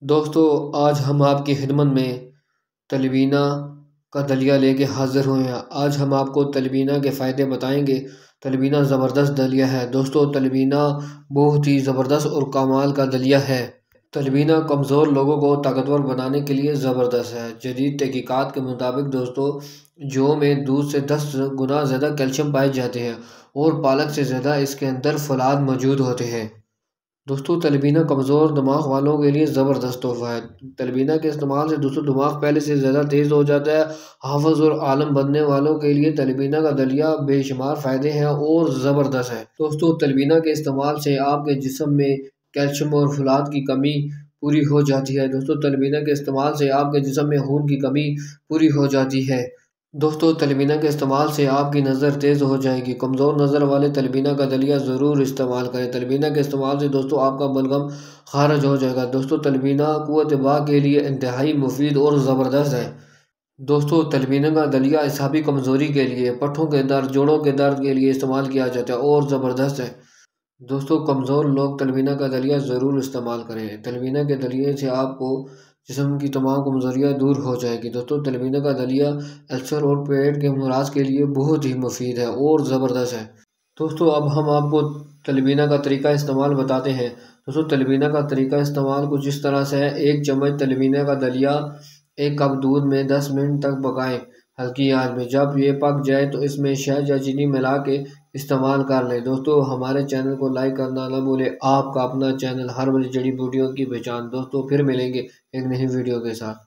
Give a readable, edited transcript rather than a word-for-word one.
دوستو آج ہم آپ کی خدمت میں تلبینہ کا دلیہ لے کے حاضر ہوئے ہیں۔ آج ہم آپ کو تلبینہ کے فائدے بتائیں گے۔ تلبینہ زبردست دلیہ ہے دوستو، تلبینہ بہت ہی زبردست اور کمال کا دلیہ ہے۔ تلبینہ کمزور لوگوں کو طاقتور بنانے کے لیے زبردست ہے۔ جدید تحقیقات کے مطابق دوستو جو میں دودھ سے 10 گنا زیادہ کیلشیم پائے جاتے ہیں اور پالک سے زیادہ اس کے اندر فولاد موجود ہوتے ہیں۔ دوستو تلبینہ کمزور دماغ والوں کے لیے زبردست تحفہ ہے۔ تلبینہ کے استعمال سے دوستو دماغ پہلے سے زیادہ تیز ہو جاتا ہے۔ حافظ اور عالم بننے والوں کے لیے تلبینہ کا دلیہ بے شمار فائدے ہیں اور زبردست ہے۔ دوستو تلبینہ کے استعمال سے آپ کے جسم میں کیلشیم اور فولاد کی کمی پوری ہو جاتی ہے۔ دوستو تلبینہ کے استعمال سے آپ کے جسم میں خون کی کمی پوری ہو جاتی ہے۔ دوستو تلبینہ کے استعمال سے آپ کی نظر تیز ہو جائے گی۔ کمزور نظر والے تلبینہ کا دلیہ ضرور استعمال کریں۔ تلبینہ کے استعمال سے دوستو آپ کا بلغم خارج ہو جائے گا۔ دوستو تلبینہ قوت دفاع کے لیے انتہائی مفید اور زبردست ہے۔ دوستو تلبینہ کا دلیہ اعصابی کمزوری کے لیے، پٹھوں کے درد، جوڑوں کے درد کے لیے استعمال کیا جاتا ہے اور زبردست ہے۔ دوستو کمزور لوگ تلبینہ کا دلیہ ضرور استعمال کریں۔ تلبینہ کے دلیے سے آپ کو جسم کی تمام کمزوریاں دور ہو جائے گی۔ دوستو تلبینہ کا دلیہ السر اور پیٹ کے امراض کے لیے بہت ہی مفید ہے اور زبردست ہے۔ دوستو اب ہم آپ کو تلبینہ کا طریقہ استعمال بتاتے ہیں۔ دوستو تلبینہ کا طریقہ استعمال کچھ اس طرح سے ہے۔ 1 چمچ تلبینہ کا دلیہ 1 کپ دودھ میں 10 منٹ تک پکائیں ہلکی آنچ میں۔ جب یہ پک جائے تو اس میں شہد یا چینی ملا کے استعمال کر لیں۔ دوستو ہمارے چینل کو لائک کرنا نہ بھولیں۔ آپ کا اپنا چینل ہربل جڑی بوٹیوں کی پہچان۔ دوستو پھر ملیں گے ایک نئی ویڈیو کے ساتھ۔